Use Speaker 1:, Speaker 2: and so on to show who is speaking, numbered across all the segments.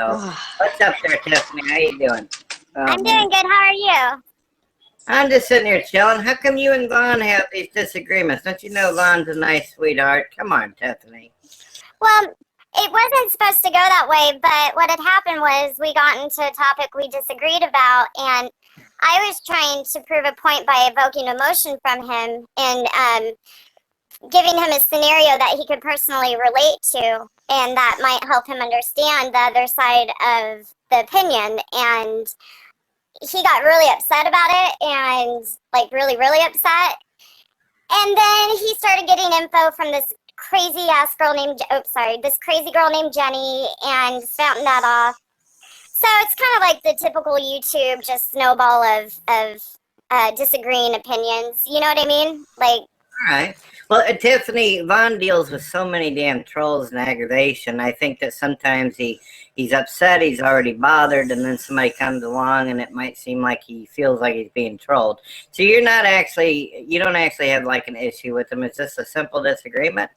Speaker 1: So,
Speaker 2: Oh,
Speaker 1: what's up there, Tiffany? How you doing? Oh,
Speaker 3: I'm
Speaker 1: man.
Speaker 3: doing good. How are you?
Speaker 1: I'm just sitting here chilling. How come you and Vaughn have these disagreements? Don't you know Vaughn's a nice sweetheart? Come on, Tiffany.
Speaker 3: Well, it wasn't supposed to go that way, but what had happened was we got into a topic we disagreed about, and I was trying to prove a point by evoking emotion from him and giving him a scenario that he could personally relate to, and that might help him understand the other side of the opinion. And he got really upset about it, and like really, really upset. And then he started getting info from this crazy ass girl named, this crazy girl named Jenny, and spouting that off. So it's kind of like the typical YouTube just snowball of disagreeing opinions. You know what I mean? Like,
Speaker 1: All right. Well, Tiffany, Vaughn deals with so many damn trolls and aggravation. I think that sometimes he's upset, he's already bothered, and then somebody comes along and it might seem like he feels like he's being trolled. So you don't actually have like an issue with him. It's just a simple disagreement.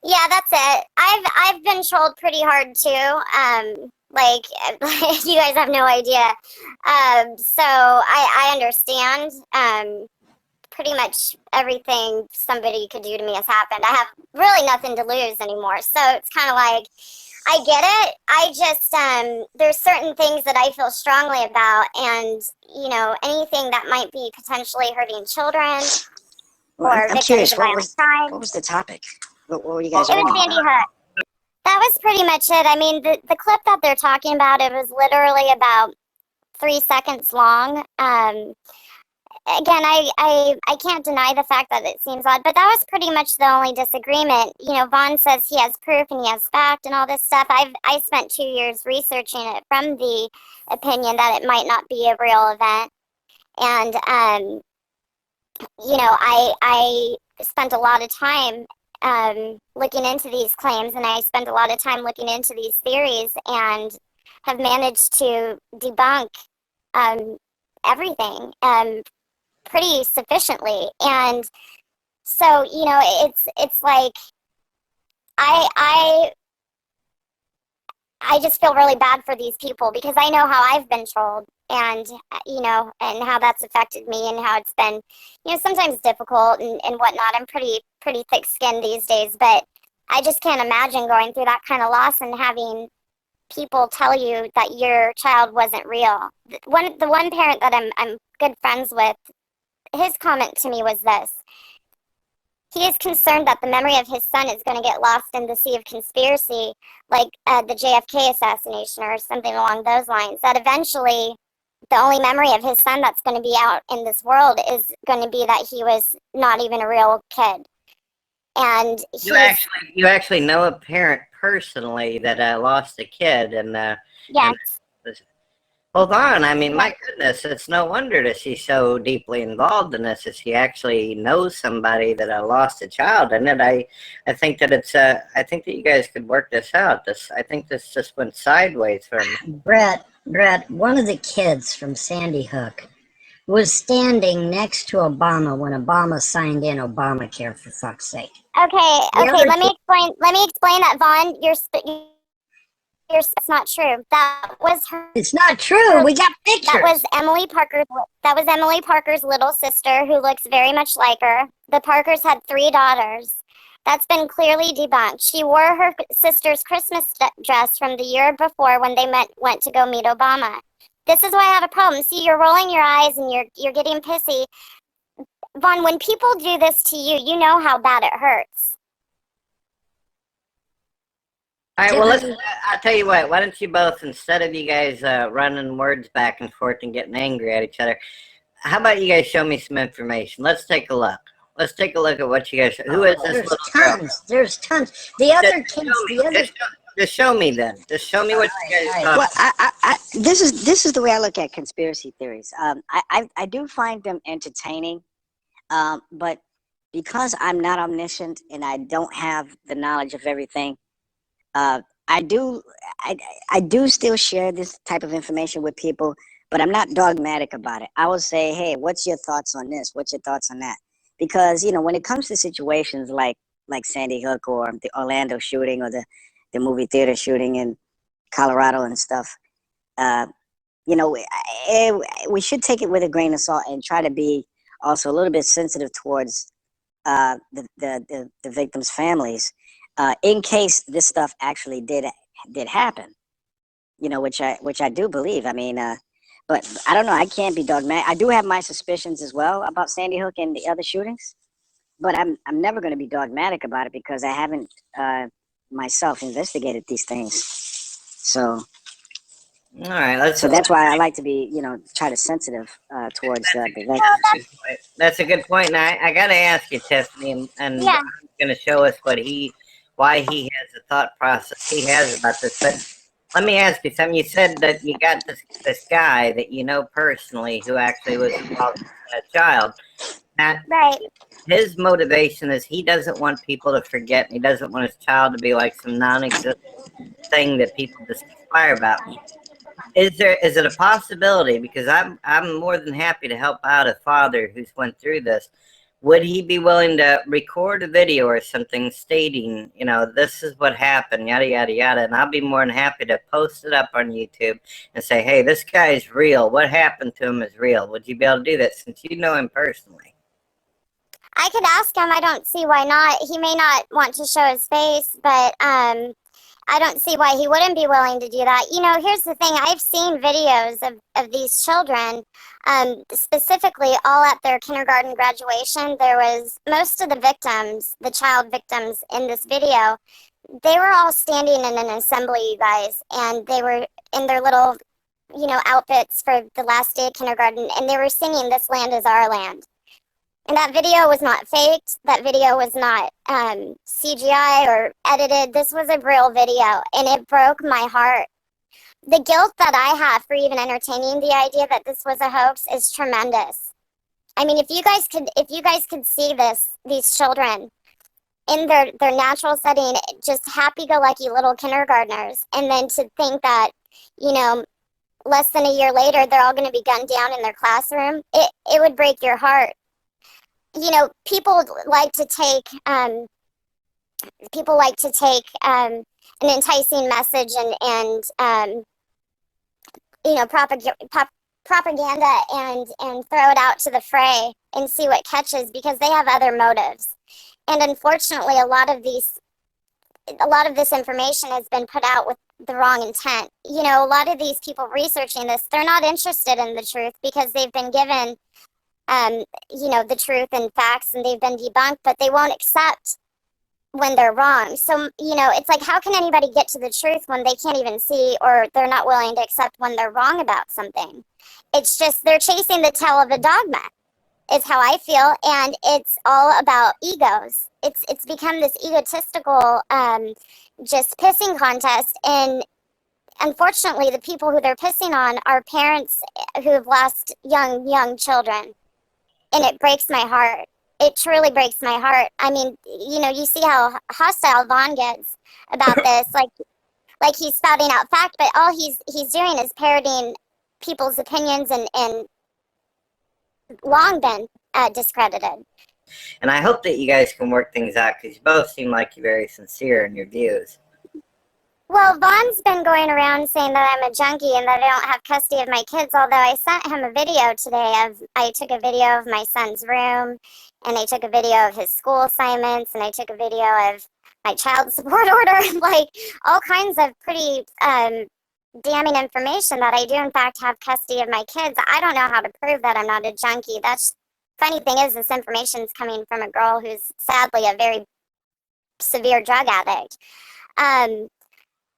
Speaker 3: yeah, that's it. I've been trolled pretty hard too. Like you guys have no idea. So I understand. Pretty much everything somebody could do to me has happened. I have really nothing to lose anymore. So it's kind of like, I get it. I just, there's certain things that I feel strongly about, and, you know, anything that might be potentially hurting children or
Speaker 2: I'm
Speaker 3: victims
Speaker 2: curious.
Speaker 3: of violent crime.
Speaker 2: What was the topic? What were you guys
Speaker 3: It was
Speaker 2: arguing
Speaker 3: Sandy
Speaker 2: about?
Speaker 3: Hook. That was pretty much it. I mean, the clip that they're talking about, it was literally about 3 seconds long. Again, I can't deny the fact that it seems odd, but that was pretty much the only disagreement. You know, Vaughn says he has proof and he has fact and all this stuff. I spent 2 years researching it from the opinion that it might not be a real event. And you know, I spent a lot of time looking into these claims, and I spent a lot of time looking into these theories, and have managed to debunk everything pretty sufficiently. And so, you know, it's like I just feel really bad for these people, because I know how I've been trolled, and you know, and how that's affected me, and how it's been, you know, sometimes difficult and whatnot. I'm pretty thick-skinned these days, but I just can't imagine going through that kind of loss and having people tell you that your child wasn't real. The one parent that I'm good friends with, his comment to me was this: he is concerned that the memory of his son is going to get lost in the sea of conspiracy, like the JFK assassination or something along those lines. That eventually, the only memory of his son that's going to be out in this world is going to be that he was not even a real kid. And
Speaker 1: You actually know a parent personally that lost a kid, and
Speaker 3: yes.
Speaker 1: hold on. I mean, my goodness, it's no wonder that she's so deeply involved in this. That she actually knows somebody that lost a child, and I think that I think that you guys could work this out. I think this just went sideways for me.
Speaker 4: Brett, one of the kids from Sandy Hook was standing next to Obama when Obama signed in Obamacare, for fuck's sake.
Speaker 3: Okay. Let me explain that, Vaughn. It's not true. That was her.
Speaker 4: It's not true. We got pictures.
Speaker 3: That was Emily Parker's little sister, who looks very much like her. The Parkers had 3 daughters. That's been clearly debunked. She wore her sister's Christmas dress from the year before when they went to go meet Obama. This is why I have a problem. See, you're rolling your eyes and you're getting pissy. Vaughn, when people do this to you, you know how bad it hurts.
Speaker 1: All right, well, I'll tell you what. Why don't you both, instead of you guys running words back and forth and getting angry at each other, how about you guys show me some information? Let's take a look. Let's take a look at what you guys. Who is this little girl?
Speaker 4: There's tons. The other kids.
Speaker 1: Just show me then. Just show me what you guys.
Speaker 2: Well, this is the way I look at conspiracy theories. I do find them entertaining, but because I'm not omniscient and I don't have the knowledge of everything, I do still share this type of information with people, but I'm not dogmatic about it. I will say, hey, what's your thoughts on this? What's your thoughts on that? Because, you know, when it comes to situations like Sandy Hook or the Orlando shooting or the movie theater shooting, and Colorado and stuff. You know, we should take it with a grain of salt and try to be also a little bit sensitive towards the victims' families, in case this stuff actually did happen. You know, which I do believe. I mean, but I don't know. I can't be dogmatic. I do have my suspicions as well about Sandy Hook and the other shootings, but I'm never going to be dogmatic about it because I haven't myself investigated these things. So.
Speaker 1: All right,
Speaker 2: so that's why I like to be, you know, try to sensitive towards the
Speaker 1: that's a good point. And I got to ask you, Tiffany, and
Speaker 3: Yeah.
Speaker 1: I'm going to show us why he has the thought process he has about this. But let me ask you something. You said that you got this guy that you know personally who actually was involved with a child.
Speaker 3: Right.
Speaker 1: His motivation is he doesn't want people to forget. And he doesn't want his child to be like some non-existent thing that people just conspire about. Is it a possibility? Because I'm more than happy to help out a father who's went through this. Would he be willing to record a video or something stating, you know, this is what happened, yada yada yada, and I'll be more than happy to post it up on YouTube and say, hey, this guy is real. What happened to him is real. Would you be able to do that since you know him personally?
Speaker 3: I could ask him. I don't see why not. He may not want to show his face, but I don't see why he wouldn't be willing to do that. You know, here's the thing. I've seen videos of these children, specifically all at their kindergarten graduation. There was most of the victims, the child victims in this video, they were all standing in an assembly, you guys, and they were in their little, you know, outfits for the last day of kindergarten, and they were singing "This Land Is Our Land." And that video was not faked. That video was not CGI or edited. This was a real video, and it broke my heart. The guilt that I have for even entertaining the idea that this was a hoax is tremendous. I mean, if you guys could see these children in their natural setting, just happy-go-lucky little kindergartners, and then to think that, you know, less than a year later, they're all going to be gunned down in their classroom, it would break your heart. You know, people like to take an enticing message and you know, propaganda and throw it out to the fray and see what catches, because they have other motives. And unfortunately, a lot of this information has been put out with the wrong intent. You know, a lot of these people researching this, they're not interested in the truth because they've been given you know, the truth and facts, and they've been debunked, but they won't accept when they're wrong. So, you know, it's like, how can anybody get to the truth when they can't even see, or they're not willing to accept when they're wrong about something? It's just, they're chasing the tail of a dogma, is how I feel, and it's all about egos. It's become this egotistical, just pissing contest, and unfortunately, the people who they're pissing on are parents who have lost young children. And it breaks my heart. It truly breaks my heart. I mean, you know, you see how hostile Vaughn gets about this. Like he's spouting out fact, but all he's doing is parroting people's opinions and long been discredited.
Speaker 1: And I hope that you guys can work things out, because you both seem like you're very sincere in your views.
Speaker 3: Well, Vaughn's been going around saying that I'm a junkie and that I don't have custody of my kids, although I sent him a video today I took a video of my son's room, and I took a video of his school assignments, and I took a video of my child support order, like all kinds of pretty damning information that I do in fact have custody of my kids. I don't know how to prove that I'm not a junkie. That's funny thing is, this information is coming from a girl who's sadly a very severe drug addict.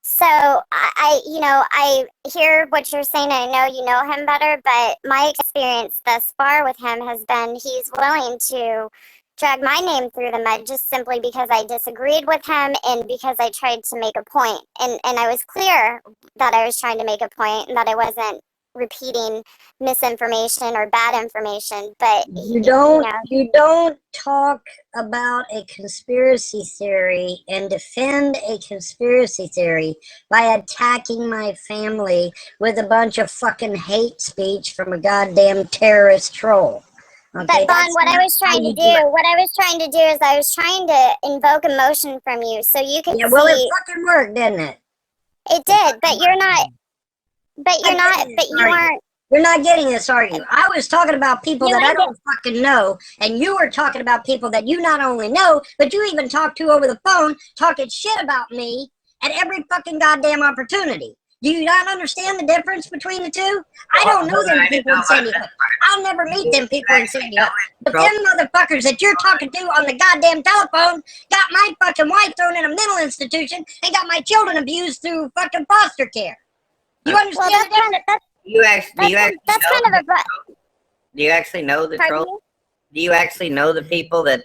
Speaker 3: So I hear what you're saying. I know you know him better, but my experience thus far with him has been he's willing to drag my name through the mud just simply because I disagreed with him and because I tried to make a point. And I was clear that I was trying to make a point and that I wasn't repeating misinformation or bad information. But
Speaker 4: you don't talk about a conspiracy theory and defend a conspiracy theory by attacking my family with a bunch of fucking hate speech from a goddamn terrorist troll. Okay,
Speaker 3: but Vaughn, what I was trying to do is I was trying to invoke emotion from you so you could
Speaker 4: well,
Speaker 3: see.
Speaker 4: it fucking worked, didn't it?
Speaker 3: It did, but you're not. But you're not. But you weren't.
Speaker 4: You're not getting this, are you? I was talking about people
Speaker 3: You
Speaker 4: that I
Speaker 3: ain't
Speaker 4: don't fucking know, and you were talking about people that you not only know, but you even talk to over the phone, talking shit about me at every fucking goddamn opportunity. Do you not understand the difference between the two? I don't know them people in Sandy Hook. I'll never meet them people in Sandy Hook. But them motherfuckers that you're talking to on the goddamn telephone got my fucking wife thrown in a mental institution and got my children abused through fucking foster care. You understand
Speaker 3: Well,
Speaker 4: the difference?
Speaker 1: Do you actually
Speaker 3: that's
Speaker 1: know
Speaker 3: kind of a.
Speaker 1: do you actually know the
Speaker 3: Pardon
Speaker 1: troll?
Speaker 3: me?
Speaker 1: Do you actually know the people that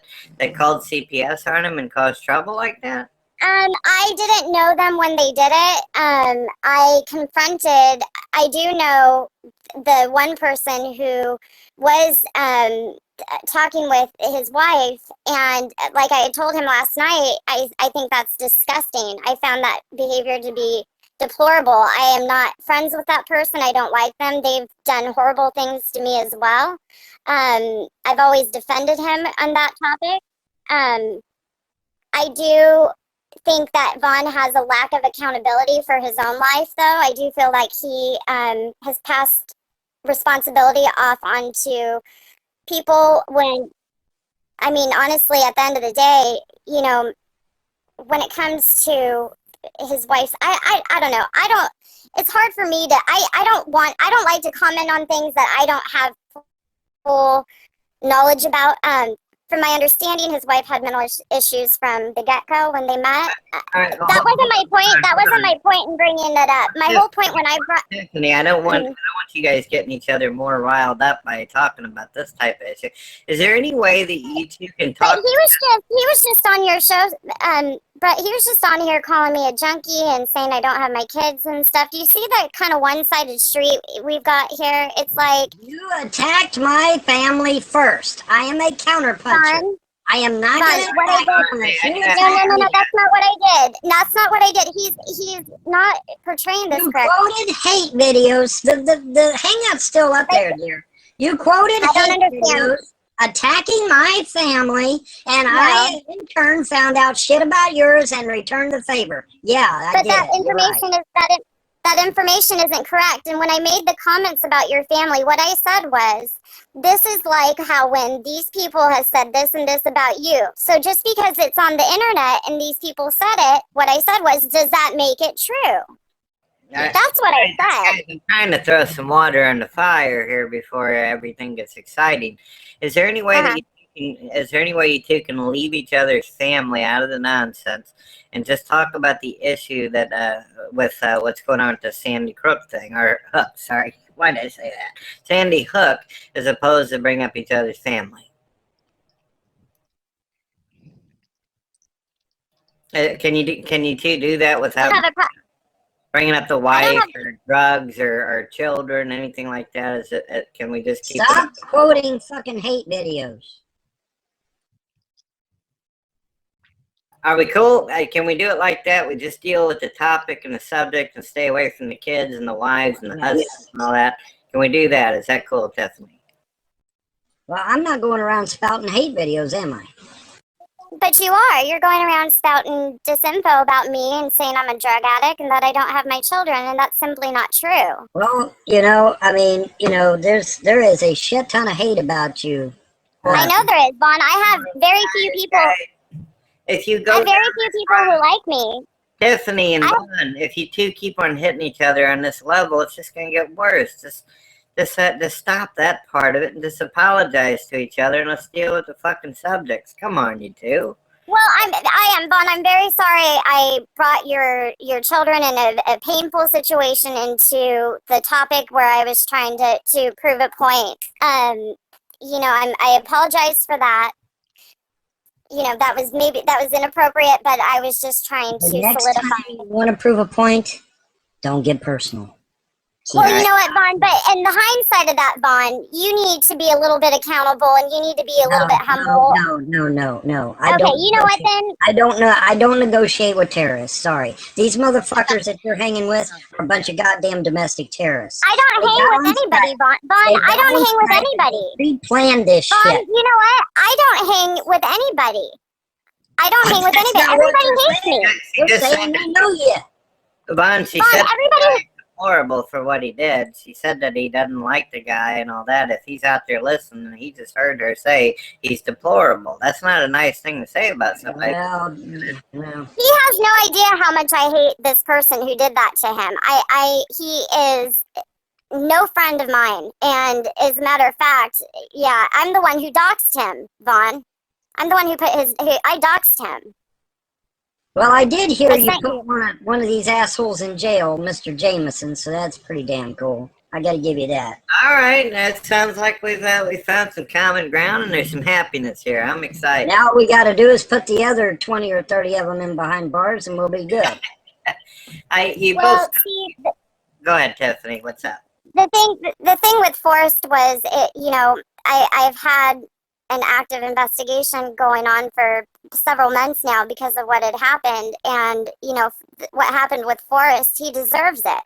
Speaker 1: called CPS on him and caused trouble like that?
Speaker 3: I didn't know them when they did it. I confronted. I do know the one person who was talking with his wife, and like I had told him last night, I think that's disgusting. I found that behavior to be deplorable. I am not friends with that person. I don't like them. They've done horrible things to me as well. I've always defended him on that topic. I do think that Vaughn has a lack of accountability for his own life, though. I do feel like he has passed responsibility off onto people when, I mean, honestly, at the end of the day, you know, when it comes to his wife's, I don't know. It's hard for me to, I don't like to comment on things that I don't have full knowledge about. From my understanding, his wife had mental issues from the get-go when they met. That wasn't my point. That wasn't my point in bringing it up. My whole point when I brought...
Speaker 1: Tiffany, I don't want you guys getting each other more riled up by talking about this type of issue. Is there any way that you two can talk?
Speaker 3: But he was just on your show, but he was just on here calling me a junkie and saying I don't have my kids and stuff. Do you see that kind of one-sided street we've got here? It's like...
Speaker 4: You attacked my family first. I am a counterpuncher. I am not going to
Speaker 3: what I did. No, that's not what I did. That's not what I did. He's not portraying this correctly.
Speaker 4: You quoted hate videos. The hangout's still up there, dear. You quoted hate videos attacking my family, and I in turn found out shit about yours and returned the favor. Yeah, I did.
Speaker 3: That information is that information isn't correct. And when I made the comments about your family, what I said was, this is like how when these people have said this and this about you. So just because it's on the internet and these people said it, what I said was, does that make it true? That's what I said.
Speaker 1: I'm trying to throw some water on the fire here before everything gets exciting. Is there any way that is there any way you two can leave each other's family out of the nonsense and just talk about the issue that with what's going on with the Sandy Crook thing, or Hook? Sorry, why did I say that? Sandy Hook, as opposed to bring up each other's family. Can you two do that without bringing up the wife or drugs or children, anything like that? Can we just keep
Speaker 4: stop quoting fucking hate videos?
Speaker 1: Are we cool? Can we do it like that? We just deal with the topic and the subject and stay away from the kids and the wives and the husbands and all that. Can we do that? Is that cool, Tiffany?
Speaker 4: Well, I'm not going around spouting hate videos, am I?
Speaker 3: But you are. You're going around spouting disinfo about me and saying I'm a drug addict and that I don't have my children, and that's simply not true.
Speaker 4: Well, you know, I mean, you know, there is a shit ton of hate about you.
Speaker 3: I know there is, Vaughn. I have very few people.
Speaker 1: If you go,
Speaker 3: I have very few people who like me.
Speaker 1: Tiffany and Vaughn, if you two keep on hitting each other on this level, it's just going to get worse. Just stop that part of it and just apologize to each other and let's deal with the fucking subjects. Come on, you two.
Speaker 3: Well, I am, Vaughn. I'm very sorry I brought your children in a painful situation into the topic where I was trying to prove a point. You know, I apologize for that. You know, that was inappropriate, but I was just trying to solidify.
Speaker 4: Next time you want to prove a point, don't get personal.
Speaker 3: Well, you know what, Vaughn, but in the hindsight of that, Vaughn, you need to be a little bit accountable and you need to be a little bit humble.
Speaker 4: No.
Speaker 3: Okay, you know what then?
Speaker 4: I don't negotiate with terrorists. Sorry. These motherfuckers that you're hanging with are a bunch of goddamn domestic terrorists.
Speaker 3: I don't hang with anybody, Vaughn. Vaughn, I don't hang with anybody.
Speaker 4: Pre-planned this
Speaker 3: Vaughn,
Speaker 4: shit.
Speaker 3: you know what? I don't hang with anybody. I don't hang with anybody. Everybody hates me.
Speaker 4: You're saying they know you.
Speaker 1: Vaughn, she
Speaker 3: Vaughn,
Speaker 1: said
Speaker 3: everybody.
Speaker 1: horrible for what he did. She said that he doesn't like the guy and all that. If he's out there listening, he just heard her say he's deplorable. That's not a nice thing to say about somebody.
Speaker 4: Well,
Speaker 3: He has no idea how much I hate this person who did that to him. He is no friend of mine, and as a matter of fact, yeah, I'm the one who doxed him, Vaughn. I'm the one who I doxed him.
Speaker 4: well, I did hear
Speaker 3: I
Speaker 4: you
Speaker 3: sent
Speaker 4: put
Speaker 3: you.
Speaker 4: one of these assholes in jail, Mr. Jameson, so that's pretty damn cool. I gotta give you that.
Speaker 1: All right, that sounds like we found some common ground and there's some happiness here. I'm excited.
Speaker 4: Now all we gotta do is put the other 20 or 30 of them in behind bars and we'll be good.
Speaker 3: Well, see,
Speaker 1: Go ahead, Tiffany. What's up?
Speaker 3: the thing with Forrest was, I've had an active investigation going on for several months now because of what had happened, and what happened with Forrest, he deserves it.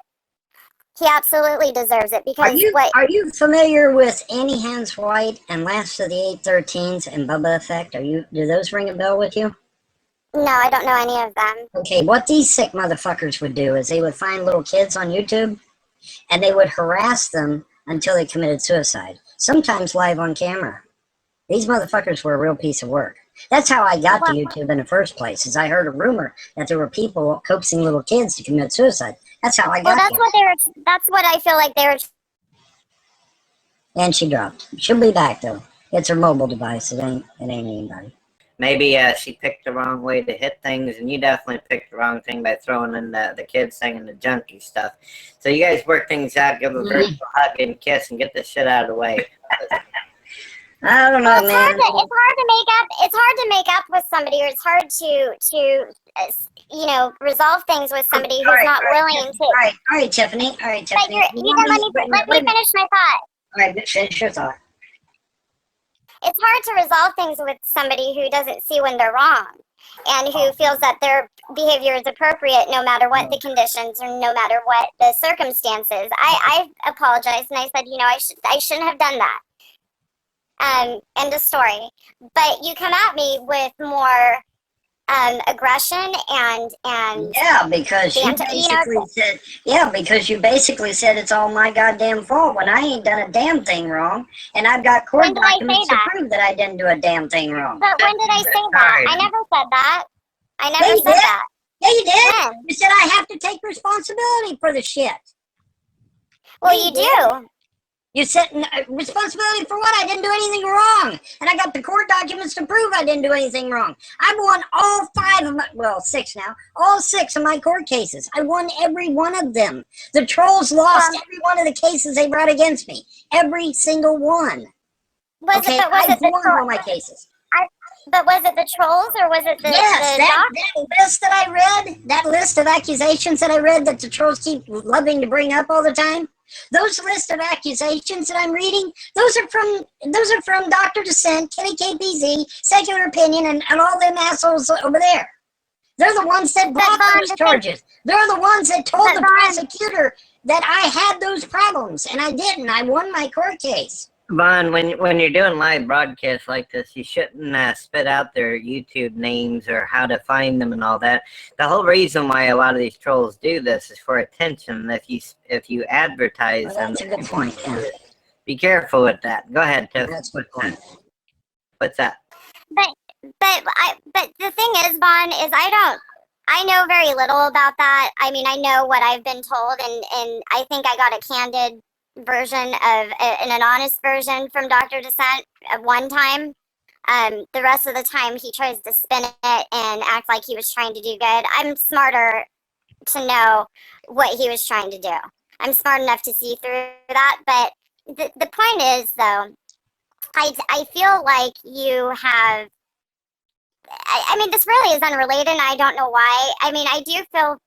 Speaker 3: He absolutely deserves it because
Speaker 4: Are you familiar with Annie Hans White and Last of the 813s and Bubba Effect? Do those ring a bell with you?
Speaker 3: No, I don't know any of them.
Speaker 4: Okay, what these sick motherfuckers would do is they would find little kids on YouTube and they would harass them until they committed suicide, sometimes live on camera. These motherfuckers were a real piece of work. That's how I got to YouTube in the first place, is I heard a rumor that there were people coaxing little kids to commit suicide. That's how I got there.
Speaker 3: That's what I feel like they were.
Speaker 4: And she dropped. She'll be back though. It's her mobile device. It ain't anybody.
Speaker 1: Maybe she picked the wrong way to hit things, and you definitely picked the wrong thing by throwing in the kids singing the junkie stuff. So you guys work things out, give a virtual hug and kiss, and get this shit out of the way.
Speaker 4: I don't know,
Speaker 3: Well,
Speaker 4: man.
Speaker 3: it's hard to make up with somebody, or it's hard to resolve things with somebody who's not willing to.
Speaker 4: All right, Tiffany. All right, Tiffany.
Speaker 3: But let me finish my thought.
Speaker 4: All right, finish your thought.
Speaker 3: It's hard to resolve things with somebody who doesn't see when they're wrong, and who feels that their behavior is appropriate no matter what the conditions or no matter what the circumstances. I apologized and I said, I shouldn't have done that. End of story. But you come at me with more aggression and
Speaker 4: yeah, because you basically said it's all my goddamn fault when I ain't done a damn thing wrong, and I've got court documents to prove that I didn't do a damn thing wrong.
Speaker 3: But when did I say that? I never said that. I never said that.
Speaker 4: Yeah, you did.
Speaker 3: When?
Speaker 4: You said I have to take responsibility for the shit.
Speaker 3: Well, you do.
Speaker 4: You said responsibility for what? I didn't do anything wrong. And I got the court documents to prove I didn't do anything wrong. I've won all 5 of my, well, 6 now, all 6 of my court cases. I won every one of them. The trolls lost every one of the cases they brought against me. Every single one. I won all my cases.
Speaker 3: But was it the trolls or was it the
Speaker 4: that list that I read, that list of accusations that I read that the trolls keep loving to bring up all the time? Those list of accusations that I'm reading, those are from Dr. Dissent, Kenny KPZ, Secular Opinion, and all them assholes over there. They're the ones that brought those charges. They're the ones that told the prosecutor that I had those problems, and I didn't. I won my court case.
Speaker 1: Vaughn, when you're doing live broadcasts like this, you shouldn't spit out their YouTube names or how to find them and all that. The whole reason why a lot of these trolls do this is for attention. If you advertise them,
Speaker 4: that's a good point. Yeah.
Speaker 1: Be careful with that. Go ahead, Tiff.
Speaker 4: That's a good point.
Speaker 1: What's that?
Speaker 3: But the thing is, Vaughn, is I know very little about that. I mean, I know what I've been told, and I think I got a candid version of an honest version from Dr. Dissent at one time. The rest of the time he tries to spin it and act like he was trying to do good. I'm smarter to know what he was trying to do. I'm smart enough to see through that. But the point is, though, I feel like you have, I mean, this really is unrelated, and I don't know why. I mean, I do feel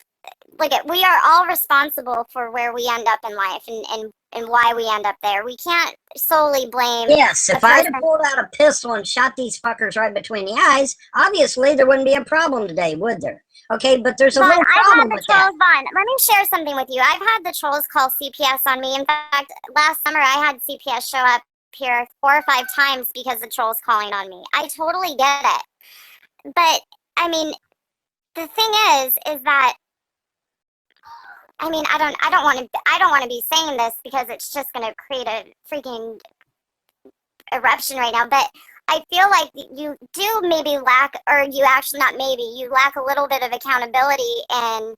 Speaker 3: like we are all responsible for where we end up in life and why we end up there. We can't solely blame.
Speaker 4: Yes, if I'd have pulled out a pistol and shot these fuckers right between the eyes, obviously there wouldn't be a problem today, would there? Okay, but there's a little problem with that.
Speaker 3: Vaughn, let me share something with you. I've had the trolls call CPS on me. In fact, last summer I had CPS show up here 4 or 5 times because the trolls calling on me. I totally get it. But, I mean, the thing is that I mean, I don't want to be saying this because it's just going to create a freaking eruption right now, but I feel like you do maybe lack, or you actually, not maybe, you lack a little bit of accountability in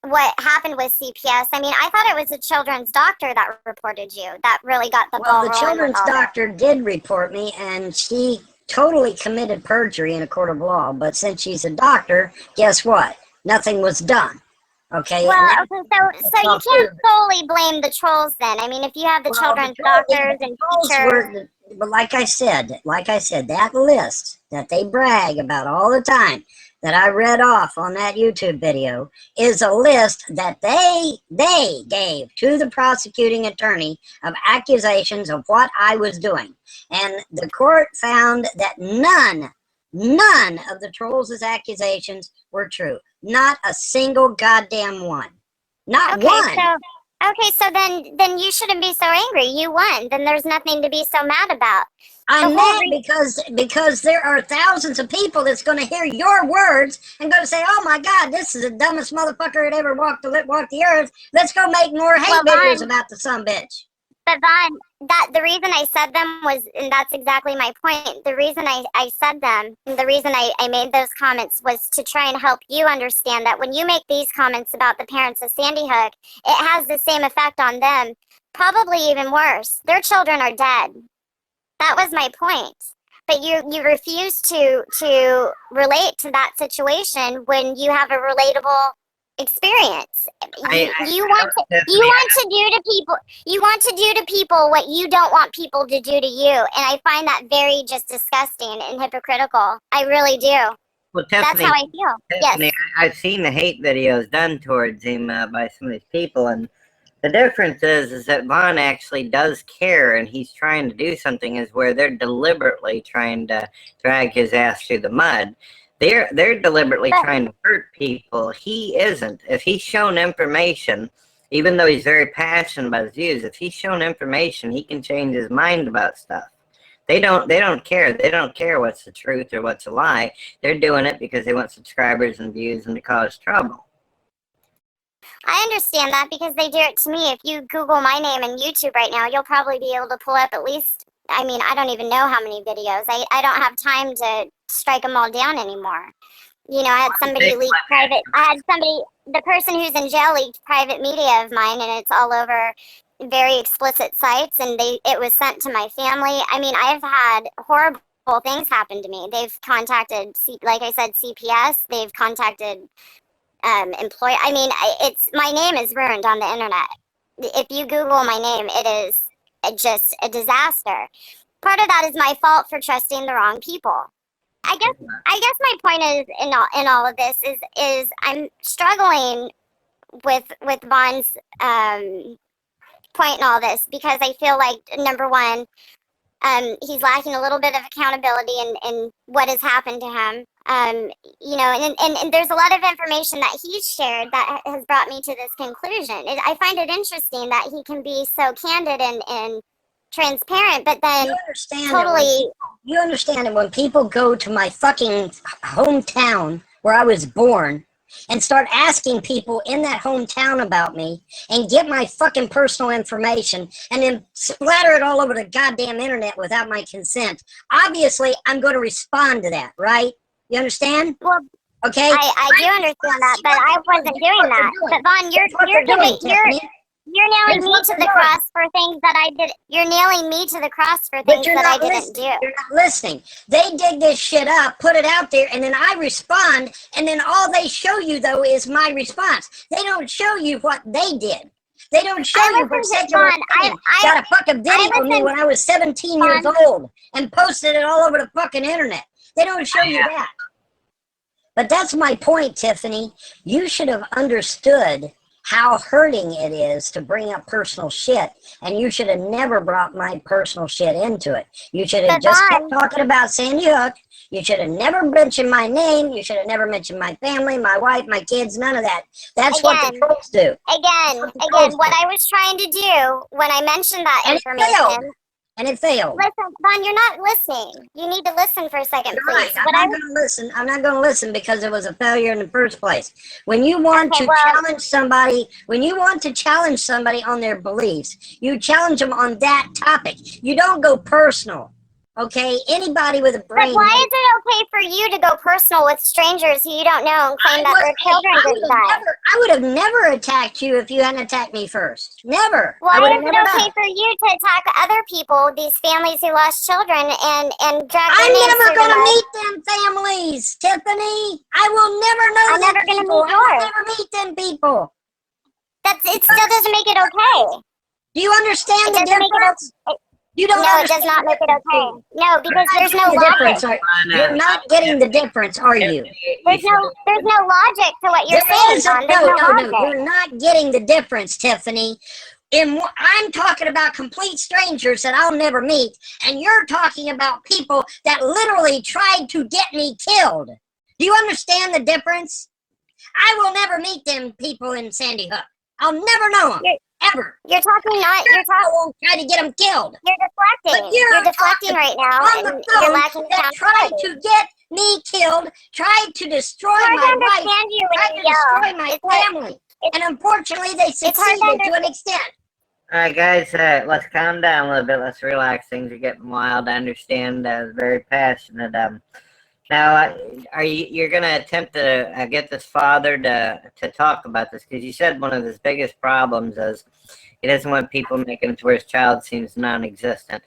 Speaker 3: what happened with CPS. I mean, I thought it was a children's doctor that reported you that really got the ball
Speaker 4: Well, the
Speaker 3: rolling.
Speaker 4: children's doctor did report me, and she totally committed perjury in a court of law. But since she's a doctor, guess what? Nothing was done. Okay.
Speaker 3: Well,
Speaker 4: And
Speaker 3: okay, so you can't solely blame the trolls then. I mean, if you have the children's doctors and teachers.
Speaker 4: But like I said, that list that they brag about all the time that I read off on that YouTube video is a list that they gave to the prosecuting attorney of accusations of what I was doing. And the court found that none of the trolls' accusations were true. Not a single goddamn one. Not one.
Speaker 3: So then you shouldn't be so angry. You won. Then there's nothing to be so mad about.
Speaker 4: I'm mad because there are thousands of people that's going to hear your words and going to say, "Oh my God, this is the dumbest motherfucker that ever walked the earth. Let's go make more hate videos about the sumbitch."
Speaker 3: But Vaughn, the reason I said them was, and that's exactly my point. The reason I said them, and the reason I made those comments was to try and help you understand that when you make these comments about the parents of Sandy Hook, it has the same effect on them, probably even worse. Their children are dead. That was my point. But you refuse to relate to that situation when you have a relatable experience. You want to do to people what you don't want people to do to you, and I find that very just disgusting and hypocritical. I really do.
Speaker 1: Well, Tiffany,
Speaker 3: that's how I feel.
Speaker 1: Tiffany,
Speaker 3: Yes,
Speaker 1: I've seen the hate videos done towards him by some of these people, and the difference is that Vaughn actually does care, and he's trying to do something. Is where they're deliberately trying to drag his ass through the mud. They're deliberately trying to hurt people. He isn't. If he's shown information, even though he's very passionate about his views, if he's shown information, he can change his mind about stuff. They don't care. They don't care what's the truth or what's a lie. They're doing it because they want subscribers and views and to cause trouble.
Speaker 3: I understand that because they do it to me. If you Google my name in YouTube right now, you'll probably be able to pull up at least, I mean, I don't even know how many videos. I don't have time to strike them all down anymore. You know, I had somebody leak the person who's in jail leaked private media of mine, and it's all over very explicit sites, and it was sent to my family. I mean, I've had horrible things happen to me. They've contacted, like I said, CPS. They've contacted employee. I mean, my name is ruined on the internet. If you Google my name, it is just a disaster. Part of that is my fault for trusting the wrong people. I guess my point is in all of this is I'm struggling with Vaughn's point in all this because I feel like, number one, he's lacking a little bit of accountability in what has happened to him. You know, and there's a lot of information that he's shared that has brought me to this conclusion. I find it interesting that he can be so candid and transparent, but then
Speaker 4: you understand that when people go to my fucking hometown where I was born and start asking people in that hometown about me and get my fucking personal information and then splatter it all over the goddamn internet without my consent, obviously I'm going to respond to that, right? You understand?
Speaker 3: Well,
Speaker 4: okay.
Speaker 3: I do understand that, but I wasn't doing that. But Vaughn, you're nailing me to the cross for things that I did. You're nailing me to the cross for things that I didn't do.
Speaker 4: You're not listening. They dig this shit up, put it out there, and then I respond, and then all they show you, though, is my response. They don't show you what they did. They don't show you what got a fucking video of me when I was 17 years old and posted it all over the fucking internet. They don't show you that. But that's my point, Tiffany. You should have understood how hurting it is to bring up personal shit, and you should have never brought my personal shit into it. You should have just kept talking about Sandy Hook. You should have never mentioned my name. You should have never mentioned my family, my wife, my kids, none of that. That's what the trolls do.
Speaker 3: Again, what I was trying to do when I mentioned that information.
Speaker 4: and it failed.
Speaker 3: Listen, Vaughn, you're not listening. You need to listen for a second,
Speaker 4: You're
Speaker 3: please.
Speaker 4: right. I'm not going to listen. I'm not going to listen because it was a failure in the first place. When you want to challenge somebody, on their beliefs, you challenge them on that topic. You don't go personal. Okay, anybody with a brain.
Speaker 3: But why is it okay for you to go personal with strangers who you don't know and claim that their children didn't die?
Speaker 4: I would have never attacked you if you hadn't attacked me first. Never.
Speaker 3: Why is it okay for you to attack other people, these families who lost children, and drag their names?
Speaker 4: I'm never going to meet them families, Tiffany. I will never know
Speaker 3: I'm never going to meet yours.
Speaker 4: I will never meet them people.
Speaker 3: It still doesn't make it okay.
Speaker 4: Do you understand the difference? You don't
Speaker 3: no, it does not make it okay. No, because there's no logic.
Speaker 4: You're not getting the difference, are you?
Speaker 3: There's no logic to what you're saying, John. There's no logic.
Speaker 4: You're not getting the difference, Tiffany. I'm talking about complete strangers that I'll never meet, and you're talking about people that literally tried to get me killed. Do you understand the difference? I will never meet them people in Sandy Hook. I'll never know them. Ever.
Speaker 3: You're talking
Speaker 4: won't try to get them killed.
Speaker 3: You're deflecting. You're deflecting right now, and you're lacking accountability.
Speaker 4: Tried to get me killed, tried to destroy my wife, tried to destroy my family, and unfortunately they succeeded to an extent.
Speaker 1: All right, guys, let's calm down a little bit. Let's relax. Things are getting wild. I understand. Very passionate. Now, you're going to attempt to get this father to talk about this, because you said one of his biggest problems is he doesn't want people making it to where his child seems non-existent.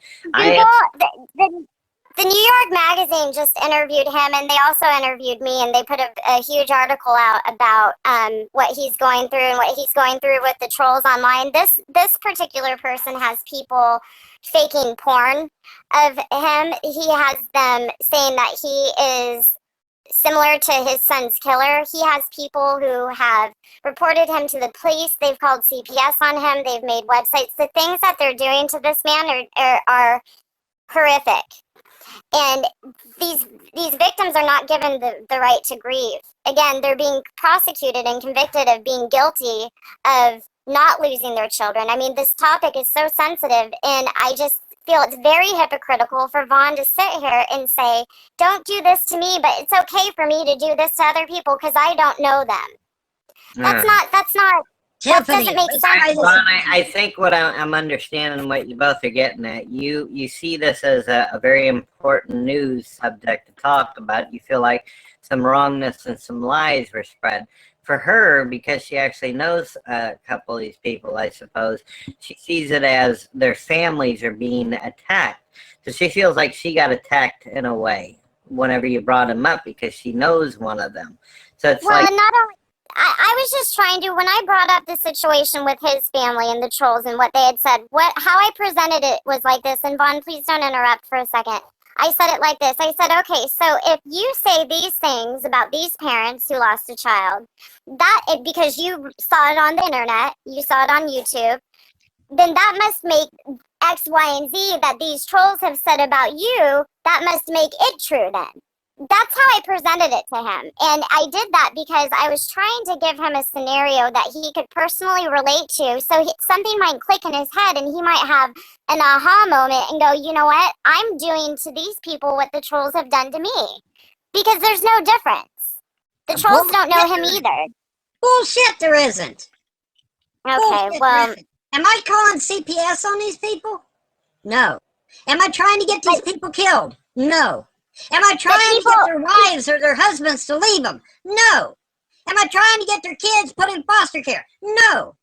Speaker 3: The New York Magazine just interviewed him, and they also interviewed me, and they put a huge article out about what he's going through and what he's going through with the trolls online. This particular person has people faking porn of him. He has them saying that he is similar to his son's killer. He has people who have reported him to the police. They've called CPS on him. They've made websites. The things that they're doing to this man are horrific. And these victims are not given the right to grieve. Again, they're being prosecuted and convicted of being guilty of not losing their children. I mean, this topic is so sensitive, and I just feel it's very hypocritical for Vaughn to sit here and say, don't do this to me, but it's okay for me to do this to other people because I don't know them. That's not that doesn't make sense.
Speaker 1: Vaughn, I think what I'm understanding, what you both are getting at, you see this as a very important news subject to talk about. You feel like some wrongness and some lies were spread. For her, because she actually knows a couple of these people, I suppose, she sees it as their families are being attacked. So she feels like she got attacked in a way whenever you brought him up, because she knows one of them. So it's
Speaker 3: not only, I was just trying to, when I brought up the situation with his family and the trolls and what they had said, how I presented it was like this, and Vaughn, please don't interrupt for a second. I said it like this. I said, okay, so if you say these things about these parents who lost a child, because you saw it on the internet, you saw it on YouTube, then that must make X, Y, and Z that these trolls have said about you, that must make it true then. That's how I presented it to him. And I did that because I was trying to give him a scenario that he could personally relate to. So something might click in his head and he might have an aha moment and go, you know what? I'm doing to these people what the trolls have done to me. Because there's no difference. The trolls don't know him either.
Speaker 4: Bullshit, there isn't.
Speaker 3: Okay, well.
Speaker 4: Am I calling CPS on these people? No. Am I trying to get these people killed? No. Am I trying to get their wives or their husbands to leave them? No. Am I trying to get their kids put in foster care? No.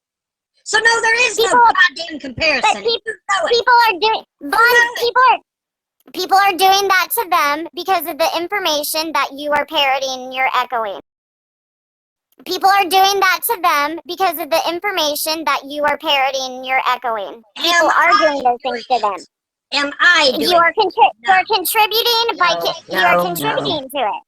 Speaker 4: So no, there is no goddamn comparison.
Speaker 3: But people are doing people are doing that to them because of the information that you are parroting and you're echoing. People are doing that to them because of the information that you are parroting and you're echoing. People are doing those things to them.
Speaker 4: Am I doing
Speaker 3: you are contributing to it.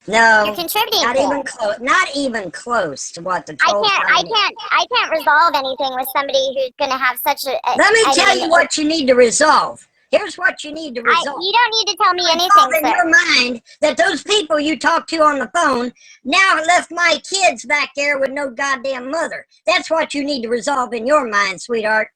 Speaker 4: No,
Speaker 3: you're contributing
Speaker 4: not
Speaker 3: to
Speaker 4: even
Speaker 3: it.
Speaker 4: close. Not even close to what the trolls
Speaker 3: I can't resolve anything with somebody who's going to have such a.
Speaker 4: Let me tell you what you need to resolve. Here's what you need to resolve.
Speaker 3: You don't need to tell me anything,
Speaker 4: in your mind that those people you talk to on the phone now left my kids back there with no goddamn mother. That's what you need to resolve in your mind, sweetheart.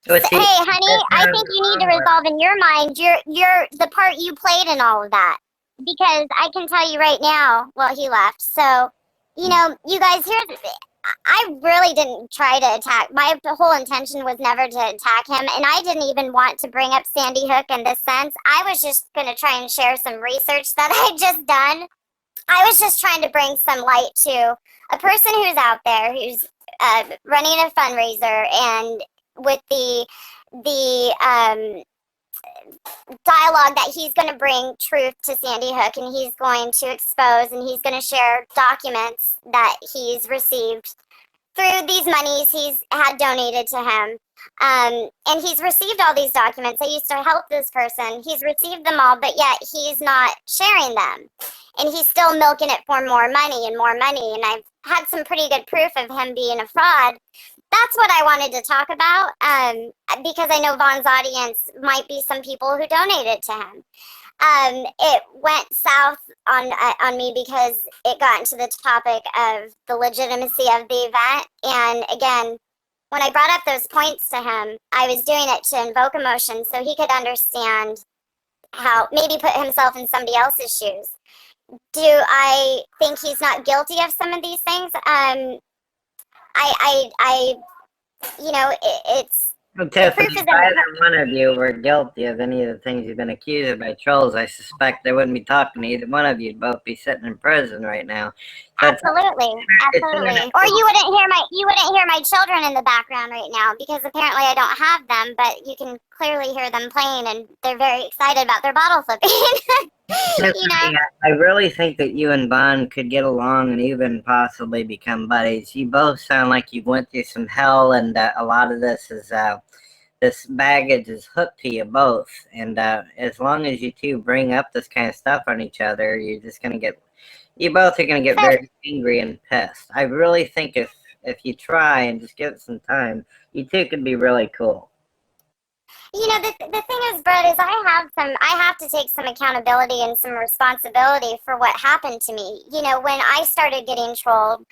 Speaker 1: But see,
Speaker 3: Hey, honey,
Speaker 1: that
Speaker 3: I
Speaker 1: sounds
Speaker 3: think you need to
Speaker 1: wrong.
Speaker 3: resolve in your mind your the part you played in all of that. Because I can tell you right now, well, he left. So, you know, you guys, I really didn't try to attack. My whole intention was never to attack him, and I didn't even want to bring up Sandy Hook in this sense. I was just going to try and share some research that I'd just done. I was just trying to bring some light to a person who's out there who's running a fundraiser, and with the dialogue that he's going to bring truth to Sandy Hook, and he's going to expose, and he's going to share documents that he's received through these monies he's had donated to him. And he's received all these documents. I used to help this person. He's received them all, but yet he's not sharing them. And he's still milking it for more money and more money. And I've had some pretty good proof of him being a fraud. That's what I wanted to talk about, because I know Vaughn's audience might be some people who donated to him. It went south on me because it got into the topic of the legitimacy of the event. And again, when I brought up those points to him, I was doing it to invoke emotion so he could understand how, maybe put himself in somebody else's shoes. Do I think he's not guilty of some of these things? I you know, it's
Speaker 1: Well,
Speaker 3: the proof
Speaker 1: Tiffany,
Speaker 3: is
Speaker 1: if
Speaker 3: in the
Speaker 1: either one of you were guilty of any of the things you've been accused of by trolls, I suspect they wouldn't be talking to either one of you. You'd both be sitting in prison right now. So
Speaker 3: absolutely, absolutely. Or you wouldn't hear my children in the background right now, because apparently I don't have them, but you can clearly hear them playing, and they're very excited about their bottle flipping. You know,
Speaker 1: I really think that you and Vaughn could get along and even possibly become buddies. You both sound like you went through some hell, and a lot of this is this baggage is hooked to you both. And as long as you two bring up this kind of stuff on each other, you're just gonna get, you both are gonna get very angry and pissed. I really think if you try and just give it some time, you two could be really cool.
Speaker 3: you know, the thing is, Brett, is I have to take some accountability and some responsibility for what happened to me. You know, when I started getting trolled,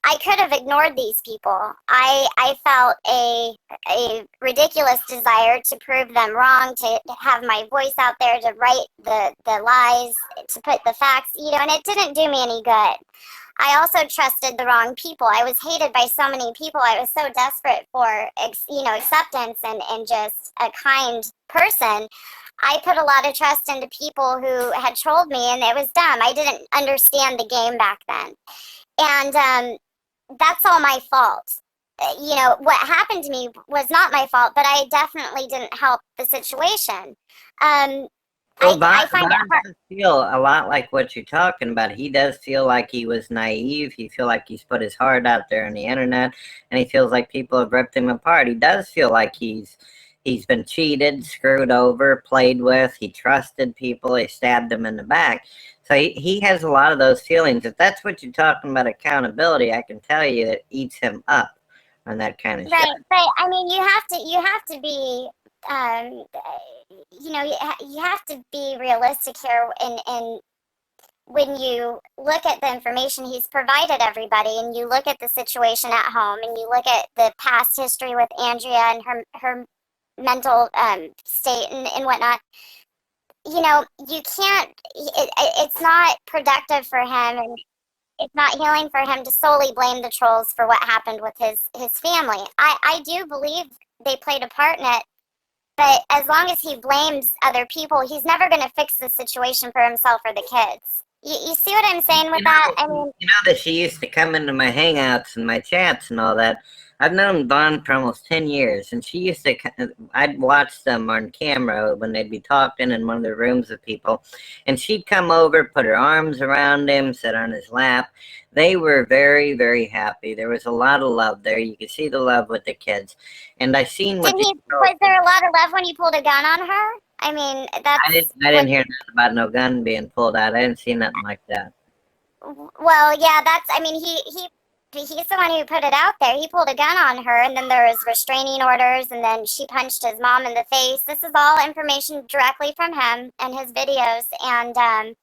Speaker 3: I could have ignored these people. I felt a ridiculous desire to prove them wrong, to have my voice out there, to write the lies, to put the facts, you know, and it didn't do me any good. I also trusted the wrong people. I was hated by so many people. I was so desperate for, you know, acceptance and just a kind person. I put a lot of trust into people who had trolled me, and it was dumb. I didn't understand the game back then. And that's all my fault. You know, what happened to me was not my fault, but I definitely didn't help the situation.
Speaker 1: Well,
Speaker 3: I find it hard.
Speaker 1: does feel a lot like what you're talking about. He does feel like he was naive. He feel like he's put his heart out there on the internet, and he feels like people have ripped him apart. He does feel like he's been cheated, screwed over, played with. He trusted people. They stabbed him in the back. So he has a lot of those feelings. If that's what you're talking about, accountability, I can tell you it eats him up on that kind of shit.
Speaker 3: Right, but I mean, you have to be, you know, you have to be realistic here, and when you look at the information he's provided everybody, and you look at the situation at home, and you look at the past history with Andrea and her mental state and whatnot, you know, you can't, it's not productive for him, and it's not healing for him to solely blame the trolls for what happened with his family. I do believe they played a part in it, but as long as he blames other people, he's never going to fix the situation for himself or the kids. You see what I'm saying with that? I mean,
Speaker 1: You know that she used to come into my hangouts and my chats and all that. I've known Vaughn for almost 10 years, and she used to, I'd watch them on camera when they'd be talking in one of the rooms with people, and she'd come over, put her arms around him, sit on his lap. They were very, very happy. There was a lot of love there. You could see the love with the kids. And I seen what
Speaker 3: was there a lot of love when you pulled a gun on her? I mean, that's...
Speaker 1: I didn't hear nothing about no gun being pulled out. I didn't see nothing like that.
Speaker 3: Well, yeah, that's, I mean, he's the one who put it out there. He pulled a gun on her, and then there was restraining orders, and then she punched his mom in the face. This is all information directly from him and his videos, and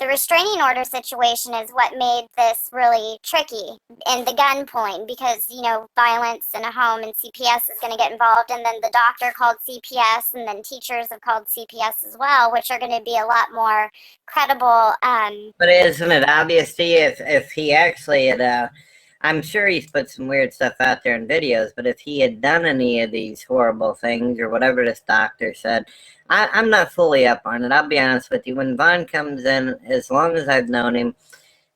Speaker 3: the restraining order situation is what made this really tricky, and the gun point, because, you know, violence in a home and CPS is going to get involved, and then the doctor called CPS, and then teachers have called CPS as well, which are going to be a lot more credible.
Speaker 1: But isn't it obvious to you if he actually had, I'm sure he's put some weird stuff out there in videos, but if he had done any of these horrible things or whatever this doctor said, I'm not fully up on it. I'll be honest with you. When Vaughn comes in, as long as I've known him,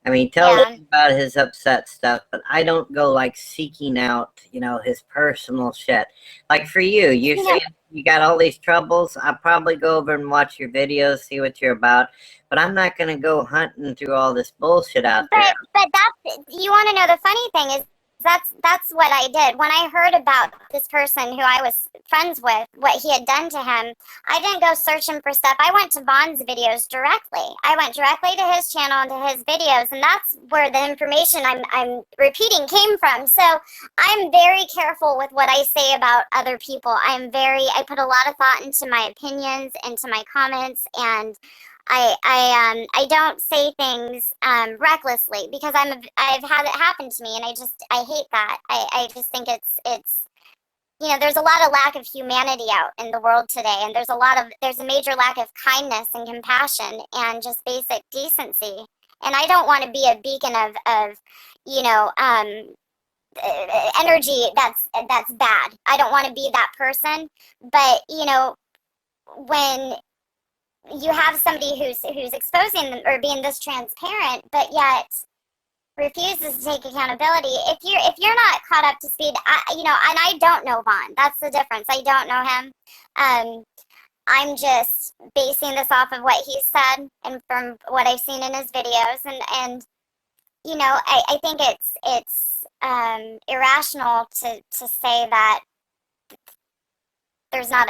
Speaker 1: I mean, he tells
Speaker 3: Yeah.
Speaker 1: me about his upset stuff, but I don't go like seeking out, you know, his personal shit. Like for you, you're
Speaker 3: Yeah.
Speaker 1: saying you got all these troubles. I'll probably go over and watch your videos, see what you're about, but I'm not going to go hunting through all this bullshit out there.
Speaker 3: But that's, you want to know the funny thing is, that's what I did. When I heard about this person who I was friends with, what he had done to him, I didn't go searching for stuff. I went to Vaughn's videos directly. I went directly to his channel and to his videos, and that's where the information I'm repeating came from. So I'm very careful with what I say about other people. I put a lot of thought into my opinions, into my comments, and I don't say things recklessly, because I've had it happen to me, and I hate that. I just think it's you know, there's a lot of lack of humanity out in the world today, and there's a major lack of kindness and compassion and just basic decency. And I don't want to be a beacon of you know, energy that's bad. I don't want to be that person. But you know, when you have somebody who's exposing them or being this transparent, but yet refuses to take accountability. If you're not caught up to speed, you know, and I don't know Vaughn. That's the difference. I don't know him. I'm just basing this off of what he said and from what I've seen in his videos, and you know, I think it's irrational to say that there's not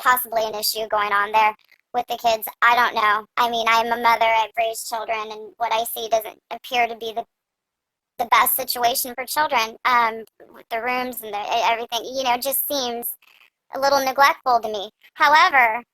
Speaker 3: possibly an issue going on there with the kids. I don't know. I mean, I'm a mother. I've raised children, and what I see doesn't appear to be the best situation for children. With the rooms and everything, you know, just seems a little neglectful to me. However,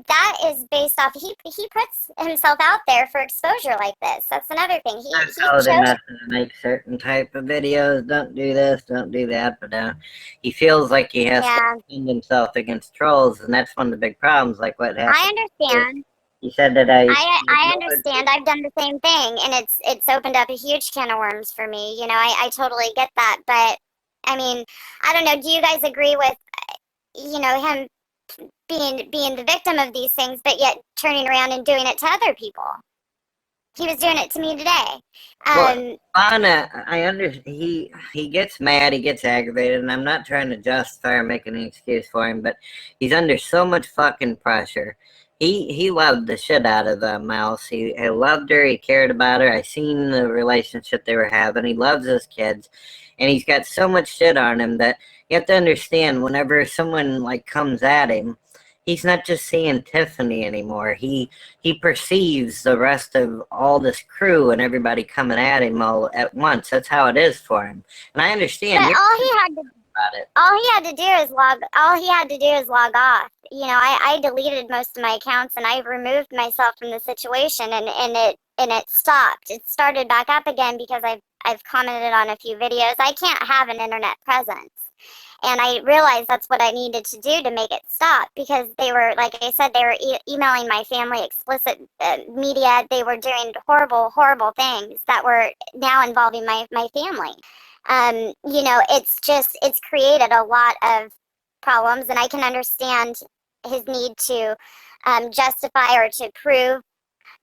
Speaker 3: that is based off he puts himself out there for exposure like this. That's another thing. He
Speaker 1: told him
Speaker 3: chose.
Speaker 1: not to make certain type of videos. Don't do this. Don't do that. But he feels like he has
Speaker 3: Yeah,
Speaker 1: to defend himself against trolls, and that's one of the big problems. Like what happened.
Speaker 3: I understand.
Speaker 1: He said that
Speaker 3: I understand. I've done the same thing, and it's opened up a huge can of worms for me. You know, I totally get that. But I mean, I don't know. Do you guys agree with, you know, him being the victim of these things, but yet turning around and doing it to other people? He was doing it to me today.
Speaker 1: Well, Anna, he gets mad, he gets aggravated, and I'm not trying to justify or make any excuse for him, but he's under so much fucking pressure. He loved the shit out of Mouse. He loved her. He cared about her. I seen the relationship they were having. He loves his kids, and he's got so much shit on him that you have to understand. Whenever someone like comes at him, he's not just seeing Tiffany anymore. He perceives the rest of all this crew and everybody coming at him all at once. That's how it is for him, and I understand.
Speaker 3: But all he had to do is log off. You know, I deleted most of my accounts, and I removed myself from the situation, and it stopped. It started back up again because I've commented on a few videos. I can't have an internet presence. And I realized that's what I needed to do to make it stop, because they were, like I said, they were emailing my family explicit media. They were doing horrible, horrible things that were now involving my family. You know, it's created a lot of problems, and I can understand his need to justify or to prove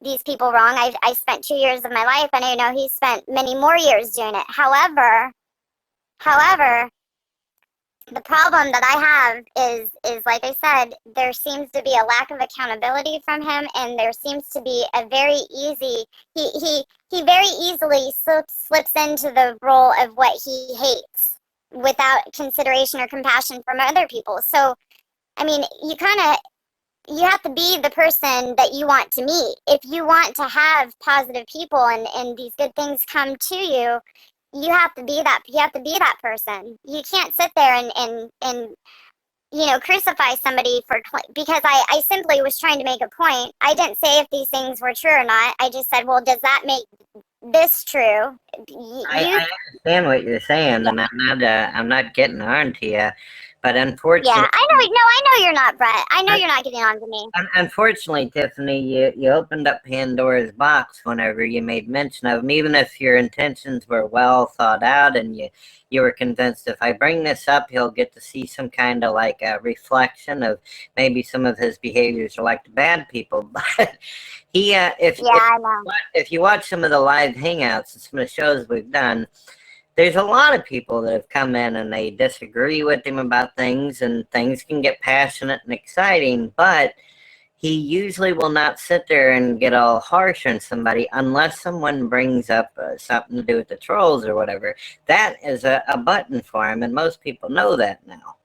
Speaker 3: these people wrong. I spent 2 years of my life, and I know he spent many more years doing it. However, the problem that I have is like I said, there seems to be a lack of accountability from him, and there seems to be a very easy he very easily slips into the role of what he hates without consideration or compassion from other people. So, I mean, you have to be the person that you want to meet. If you want to have positive people and these good things come to you, you have to be that person. You can't sit there and crucify somebody because I simply was trying to make a point. I didn't say if these things were true or not. I just said, well, does that make this true?
Speaker 1: I understand what you're saying, and I'm not getting on to you, but
Speaker 3: Yeah,
Speaker 1: unfortunately,
Speaker 3: I know. No, I know you're not, Brett. I know you're not getting on to me.
Speaker 1: unfortunately, Tiffany, you opened up Pandora's box whenever you made mention of him, even if your intentions were well thought out and you were convinced if I bring this up, he'll get to see some kind of like a reflection of maybe some of his behaviors are like the bad people. But he,
Speaker 3: Yeah, I know.
Speaker 1: if you watch some of the live hangouts and some of the shows we've done, there's a lot of people that have come in and they disagree with him about things, and things can get passionate and exciting, but he usually will not sit there and get all harsh on somebody unless someone brings up something to do with the trolls or whatever. That is a button for him, and most people know that now.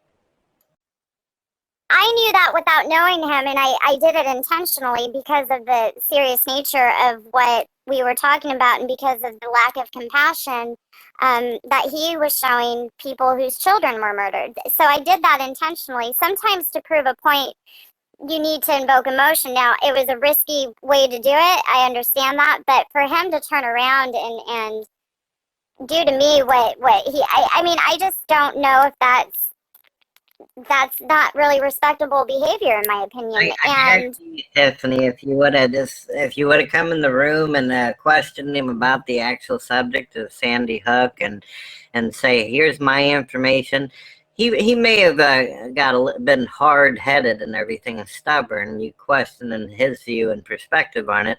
Speaker 3: I knew that without knowing him, and I did it intentionally because of the serious nature of what we were talking about and because of the lack of compassion that he was showing people whose children were murdered. So I did that intentionally. Sometimes to prove a point, you need to invoke emotion. Now, it was a risky way to do it. I understand that. But for him to turn around and do to me what I mean, I just don't know if that's not really respectable behavior in my opinion.
Speaker 1: I
Speaker 3: And
Speaker 1: guarantee you, Tiffany, if you would have come in the room and questioned him about the actual subject of Sandy Hook and say, here's my information, he may have been hard headed and everything and stubborn. You questioning his view and perspective on it,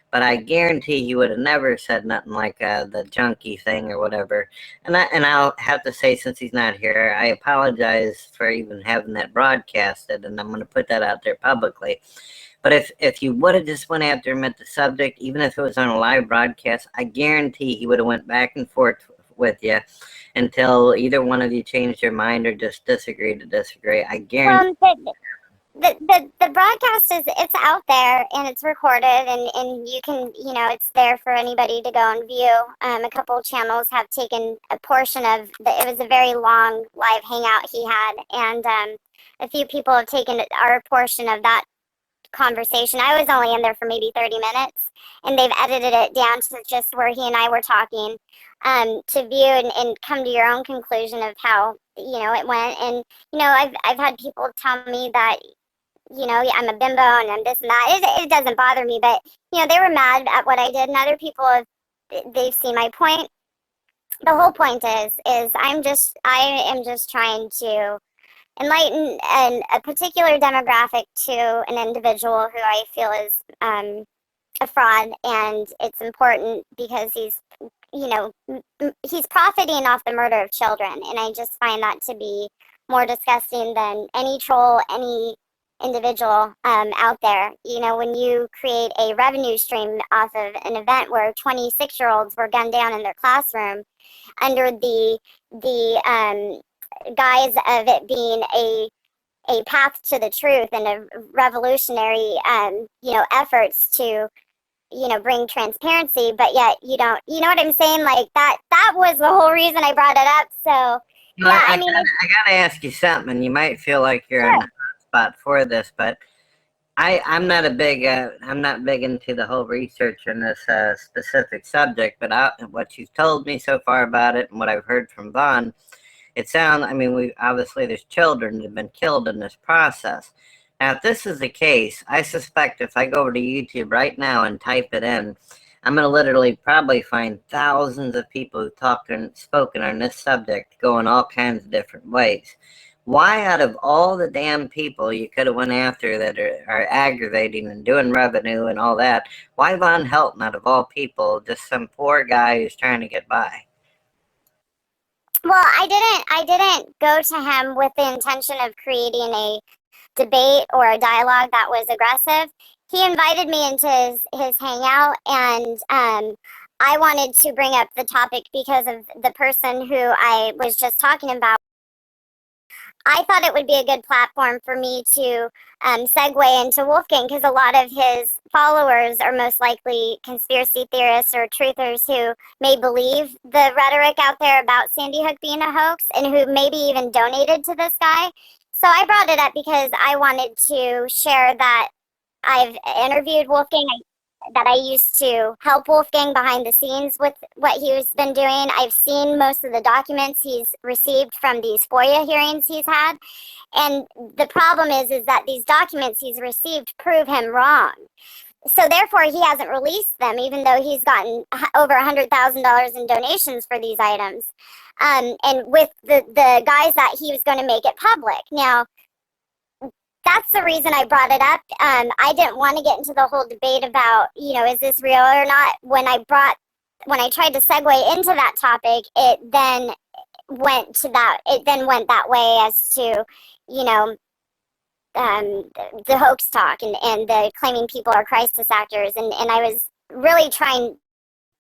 Speaker 1: but I guarantee he would have never said nothing like the junkie thing or whatever. And I'll have to say, since he's not here, I apologize for even having that broadcasted, and I'm going to put that out there publicly. But if you would have just went after him at the subject, even if it was on a live broadcast, I guarantee he would have went back and forth with you until either one of you changed your mind or just disagreed to disagree. I guarantee.
Speaker 3: the broadcast it's out there and it's recorded and you can it's there for anybody to go and view. A couple channels have taken a portion of it was a very long live hangout he had, and a few people have taken our portion of that conversation. I was only in there for maybe 30 minutes, and they've edited it down to just where he and I were talking, to view and come to your own conclusion of how it went. And I've had people tell me that I'm a bimbo and I'm this and that. It doesn't bother me, but they were mad at what I did, and other people they've seen my point. The whole point is I am just trying to enlighten a particular demographic to an individual who I feel is a fraud, and it's important because he's profiting off the murder of children, and I just find that to be more disgusting than any troll, any individual out there. When you create a revenue stream off of an event where 26-year-olds were gunned down in their classroom under the guise of it being a path to the truth and a revolutionary efforts to bring transparency, but yet you don't, you know what I'm saying? Like that was the whole reason I brought it up. So yeah, I mean,
Speaker 1: I gotta ask you something, and you might feel like you're
Speaker 3: sure.
Speaker 1: in the hot spot for this, but I'm not big into the whole research on this specific subject. But what you've told me so far about it, and what I've heard from Vaughn, I mean, we obviously there's children that have been killed in this process. Now, if this is the case, I suspect if I go over to YouTube right now and type it in, I'm going to literally probably find thousands of people who've talked and spoken on this subject going all kinds of different ways. Why, out of all the damn people you could have went after that are aggravating and doing revenue and all that, why Von Helton, out of all people, just some poor guy who's trying to get by?
Speaker 3: Well, I didn't go to him with the intention of creating a debate or a dialogue that was aggressive. He invited me into his hangout, and I wanted to bring up the topic because of the person who I was just talking about. I thought it would be a good platform for me to segue into Wolfgang, because a lot of his followers are most likely conspiracy theorists or truthers who may believe the rhetoric out there about Sandy Hook being a hoax and who maybe even donated to this guy. So I brought it up because I wanted to share that I've interviewed Wolfgang, that I used to help Wolfgang behind the scenes with what he's been doing. I've seen most of the documents he's received from these FOIA hearings he's had. And the problem is that these documents he's received prove him wrong. So therefore, he hasn't released them, even though he's gotten over $100,000 in donations for these items. And with the guys that he was going to make it public. Now, that's the reason I brought it up. I didn't want to get into the whole debate about, is this real or not? When I tried to segue into that topic, it then went that way as to, the hoax talk and the claiming people are crisis actors. And I was really trying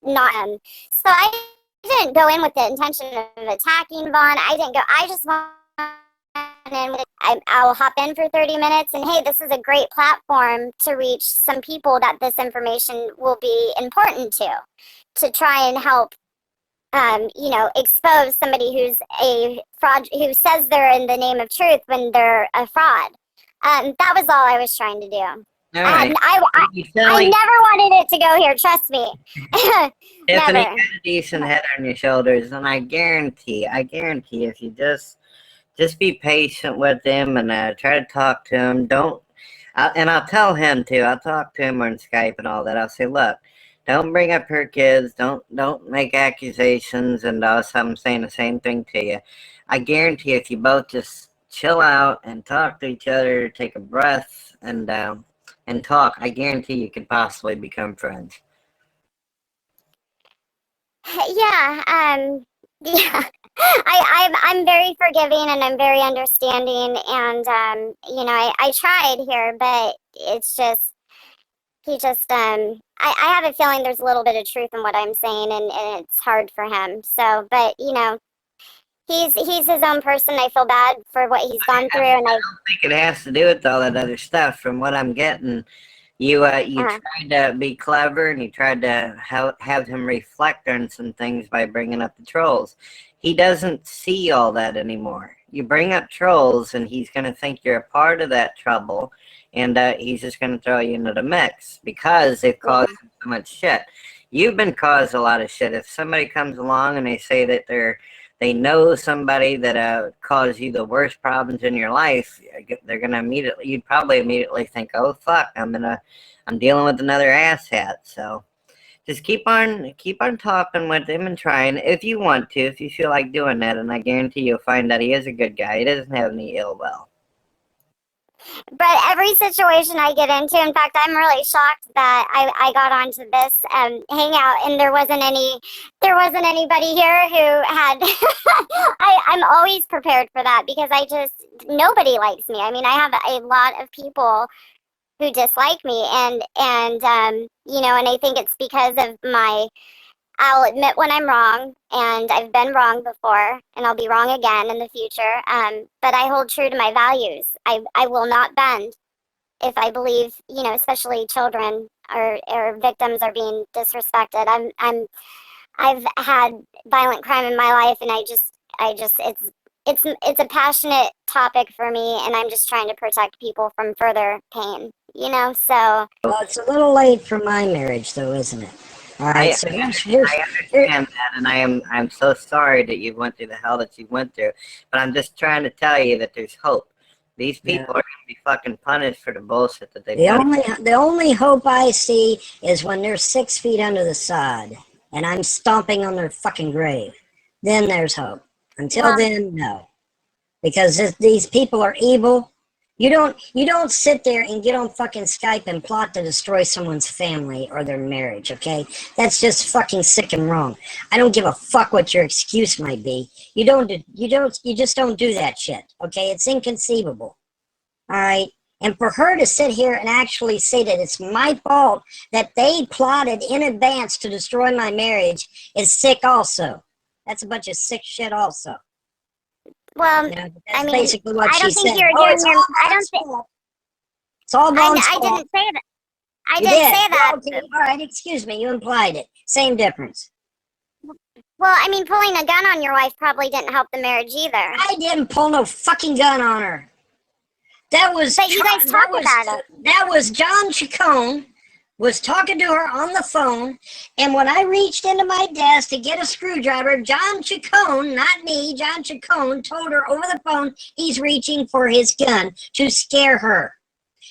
Speaker 3: not, so I didn't go in with the intention of attacking Vaughn. I just want I'll hop in for 30 minutes and hey, this is a great platform to reach some people that this information will be important to try and help, expose somebody who's a fraud, who says they're in the name of truth when they're a fraud. That was all I was trying to do.
Speaker 1: All right.
Speaker 3: I never wanted it to go here, trust me.
Speaker 1: Tiffany,
Speaker 3: Never.
Speaker 1: you got a decent head on your shoulders, and I guarantee if you just be patient with him and try to talk to him. And I'll tell him too. I'll talk to him on Skype and all that. I'll say, look, don't bring up her kids. Don't make accusations. And also, I'm saying the same thing to you. I guarantee if you both just chill out and talk to each other, take a breath, and talk, I guarantee you could possibly become friends.
Speaker 3: Yeah. Yeah. I'm very forgiving and I'm very understanding, and I tried here, but it's just I have a feeling there's a little bit of truth in what I'm saying, and it's hard for him. So, but he's his own person. I feel bad for what he's gone through, and I
Speaker 1: don't think it has to do with all that other stuff. From what I'm getting, you tried to be clever, and you tried to have him reflect on some things by bringing up the trolls. He doesn't see all that anymore. You bring up trolls, and he's going to think you're a part of that trouble, and he's just going to throw you into the mix because they've caused him so much shit. You've been caused a lot of shit. If somebody comes along and they say that they know somebody that caused you the worst problems in your life, they're gonna you'd probably immediately think, oh fuck, I'm dealing with another asshat. So just keep on talking with him and trying if you want to, if you feel like doing that, and I guarantee you'll find that he is a good guy. He doesn't have any ill will.
Speaker 3: But every situation I get into, in fact, I'm really shocked that I got onto this hangout and there wasn't anybody here who had. I'm always prepared for that because nobody likes me. I mean, I have a lot of people who dislike me, and and I think it's because of I'll admit when I'm wrong, and I've been wrong before, and I'll be wrong again in the future. But I hold true to my values. I will not bend if I believe, especially children or victims are being disrespected. I've had violent crime in my life, and it's a passionate topic for me, and I'm just trying to protect people from further pain. So.
Speaker 4: Well, it's a little late for my marriage, though, isn't it? All right,
Speaker 1: I understand that, and I'm so sorry that you went through the hell that you went through. But I'm just trying to tell you that there's hope. These people are gonna be fucking punished for the bullshit that they've done.
Speaker 4: The only hope I see is when they're 6 feet under the sod and I'm stomping on their fucking grave. Then there's hope. Until then, no. Because these people are evil. You don't sit there and get on fucking Skype and plot to destroy someone's family or their marriage, okay? That's just fucking sick and wrong. I don't give a fuck what your excuse might be. You just don't do that shit, okay? It's inconceivable. All right? And for her to sit here and actually say that it's my fault that they plotted in advance to destroy my marriage is sick also. That's a bunch of sick shit also.
Speaker 3: Well,
Speaker 4: that's
Speaker 3: basically
Speaker 4: what
Speaker 3: I don't
Speaker 4: she
Speaker 3: think
Speaker 4: said.
Speaker 3: you're doing your. I don't think.
Speaker 4: It's all Vaughn's
Speaker 3: I
Speaker 4: fault.
Speaker 3: didn't say that. I
Speaker 4: You
Speaker 3: didn't
Speaker 4: did.
Speaker 3: say that.
Speaker 4: Okay. All right, excuse me. You implied it. Same difference.
Speaker 3: Well, pulling a gun on your wife probably didn't help the marriage either.
Speaker 4: I didn't pull no fucking gun on her. That was.
Speaker 3: But you guys talked about it.
Speaker 4: That was John Chacon was talking to her on the phone, and when I reached into my desk to get a screwdriver, John Chacon, not me, John Chacon told her over the phone he's reaching for his gun to scare her.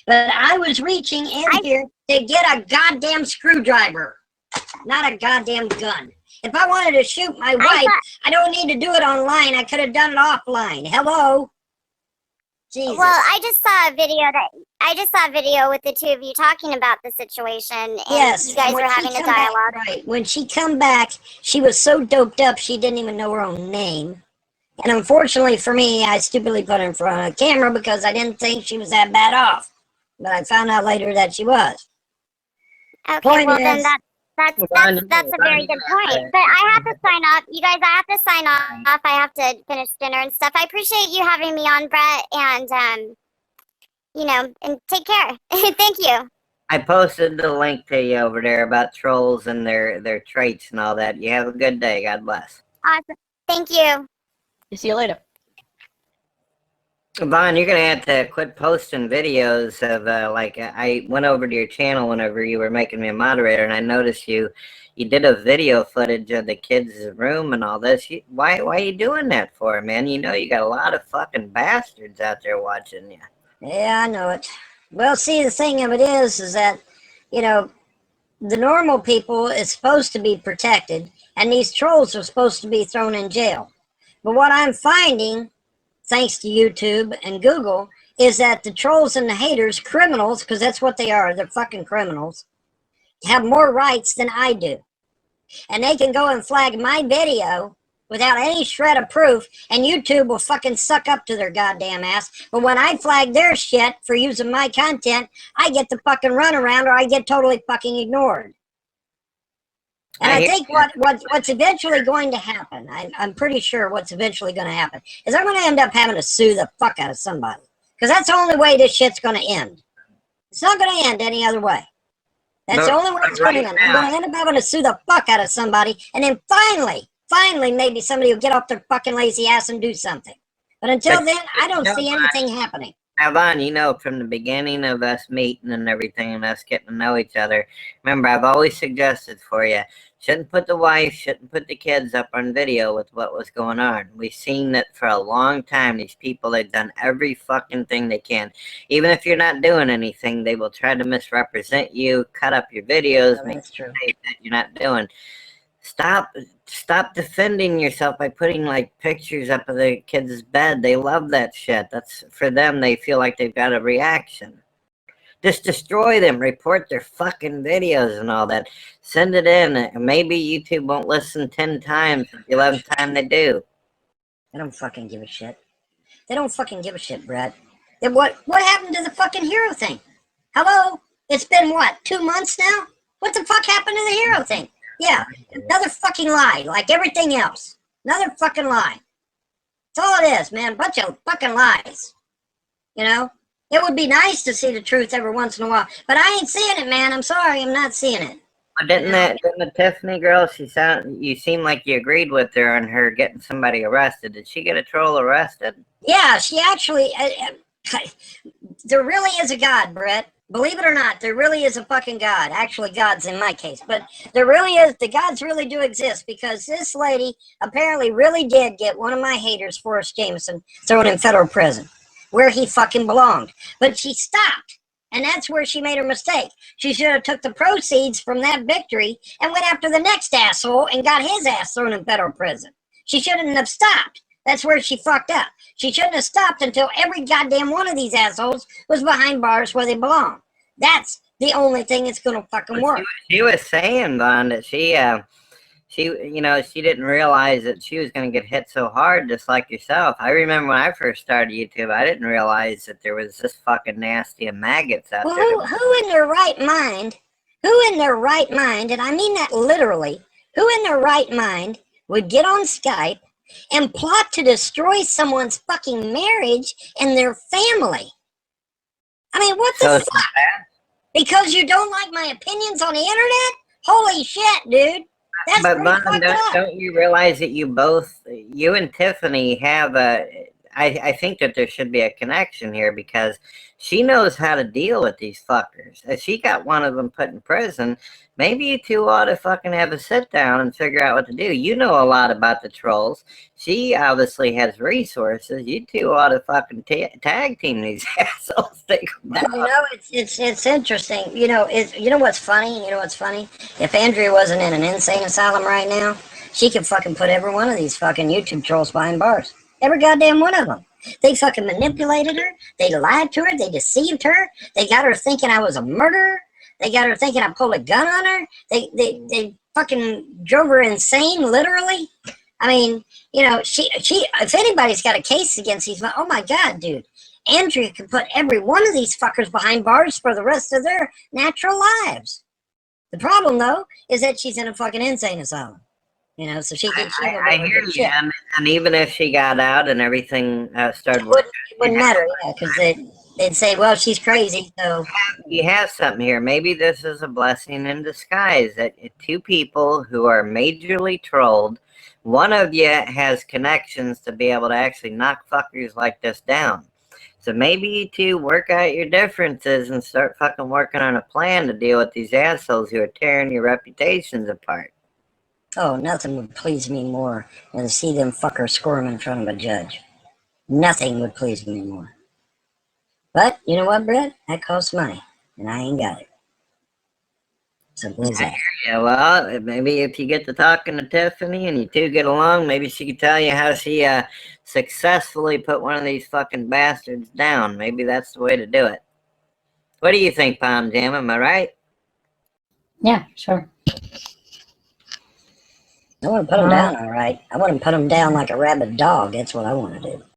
Speaker 4: But I was reaching in here to get a goddamn screwdriver, not a goddamn gun. If I wanted to shoot my wife, I don't need to do it online. I could have done it offline. Hello? Jesus.
Speaker 3: Well, I just saw a video with the two of you talking about the situation, and
Speaker 4: yes,
Speaker 3: you guys were having a dialogue.
Speaker 4: Right. When she come back, she was so doped up she didn't even know her own name. And unfortunately for me, I stupidly put her in front of a camera because I didn't think she was that bad off. But I found out later that she was.
Speaker 3: Okay, well then that's a very good point. But I have to sign off. You guys, I have to sign off. I have to finish dinner and stuff. I appreciate you having me on, Brett, and and take care. Thank you.
Speaker 1: I posted the link to you over there about trolls and their traits and all that. You have a good day. God bless.
Speaker 3: Awesome. Thank you.
Speaker 5: See you later.
Speaker 1: Vaughn, you're gonna have to quit posting videos of I went over to your channel whenever you were making me a moderator, and I noticed you did a video footage of the kids' room and all this. Why are you doing that for, man? You know you got a lot of fucking bastards out there watching you.
Speaker 4: Yeah, I know it. Well, see, the thing of it is that, the normal people is supposed to be protected, and these trolls are supposed to be thrown in jail. But what I'm finding, thanks to YouTube and Google, is that the trolls and the haters, criminals, because that's what they are, they're fucking criminals, have more rights than I do. And they can go and flag my video without any shred of proof, and YouTube will fucking suck up to their goddamn ass. But when I flag their shit for using my content, I get the fucking runaround, or I get totally fucking ignored. And I think what's eventually going to happen, I'm pretty sure what's eventually going to happen, is I'm going to end up having to sue the fuck out of somebody. Because that's the only way this shit's going to end. It's not going to end any other way. That's the only way it's going to end. I'm going to end up having to sue the fuck out of somebody, and then finally maybe somebody will get off their fucking lazy ass and do something. But until then, I don't see anything happening.
Speaker 1: Now, Vaughn, from the beginning of us meeting and everything and us getting to know each other, remember, I've always suggested for you, shouldn't put the wife, shouldn't put the kids up on video with what was going on. We've seen that for a long time. These people, they've done every fucking thing they can. Even if you're not doing anything, they will try to misrepresent you, cut up your videos, make sure that you're not doing. Stop defending yourself by putting pictures up of the kid's bed. They love that shit. That's for them. They feel like they've got a reaction. Just destroy them. Report their fucking videos and all that. Send it in. Maybe YouTube won't listen 10 times. The 11th time they do.
Speaker 4: They don't fucking give a shit. They don't fucking give a shit, Brett. What happened to the fucking hero thing? Hello? It's been what, 2 months now? What the fuck happened to the hero thing? Yeah, another fucking lie, like everything else. Another fucking lie. That's all it is, man. Bunch of fucking lies. It would be nice to see the truth every once in a while, but I ain't seeing it, man. I'm sorry, I'm not seeing it.
Speaker 1: Didn't the Tiffany girl? You seem like you agreed with her on her getting somebody arrested. Did she get a troll arrested?
Speaker 4: Yeah, she actually. There really is a God, Brett. Believe it or not, there really is a fucking God. Actually, God's in my case. But there really is. The gods really do exist, because this lady apparently really did get one of my haters, Forrest Jameson, thrown in federal prison, where he fucking belonged. But she stopped. And that's where she made her mistake. She should have took the proceeds from that victory and went after the next asshole and got his ass thrown in federal prison. She shouldn't have stopped. That's where she fucked up. She shouldn't have stopped until every goddamn one of these assholes was behind bars where they belong. That's the only thing that's going to fucking work.
Speaker 1: She was saying, Vaughn, that she didn't realize that she was going to get hit so hard, just like yourself. I remember when I first started YouTube, I didn't realize that there was this fucking nasty of maggots out there.
Speaker 4: Who in their right mind, and I mean that literally, who in their right mind would get on Skype and plot to destroy someone's fucking marriage and their family? I mean, what the fuck? Because you don't like my opinions on the internet? Holy shit, dude. That's
Speaker 1: but Vaughn, don't you realize that you and Tiffany have I think that there should be a connection here because she knows how to deal with these fuckers. If she got one of them put in prison, maybe you two ought to fucking have a sit down and figure out what to do. You know a lot about the trolls. She obviously has resources. You two ought to fucking tag team these assholes. Take them down.
Speaker 4: You know, it's interesting. You know, you know what's funny? You know what's funny? If Andrea wasn't in an insane asylum right now, she could fucking put every one of these fucking YouTube trolls behind bars. Every goddamn one of them. They fucking manipulated her. They lied to her. They deceived her. They got her thinking I was a murderer. They got her thinking I pulled a gun on her. They fucking drove her insane, literally. I mean, you know, she if anybody's got a case against these, oh my God, dude. Andrea can put every one of these fuckers behind bars for the rest of their natural lives. The problem, though, is that she's in a fucking insane asylum. You know, so
Speaker 1: I hear you, and even if she got out and everything started
Speaker 4: working, it wouldn't matter, yeah, because they'd say, well, she's crazy, so.
Speaker 1: You have something here. Maybe this is a blessing in disguise that two people who are majorly trolled, one of you has connections to be able to actually knock fuckers like this down. So maybe you two work out your differences and start fucking working on a plan to deal with these assholes who are tearing your reputations apart.
Speaker 4: Oh, nothing would please me more than to see them fuckers squirm in front of a judge. Nothing would please me more. But, you know what, Brett? That costs money, and I ain't got it. Simple as that.
Speaker 1: Yeah, well, maybe if you get to talking to Tiffany and you two get along, maybe she could tell you how she successfully put one of these fucking bastards down. Maybe that's the way to do it. What do you think, Palm Jam? Am I right?
Speaker 5: Yeah, sure.
Speaker 4: I want to put them down, all right. I want to put them down like a rabid dog. That's what I want to do.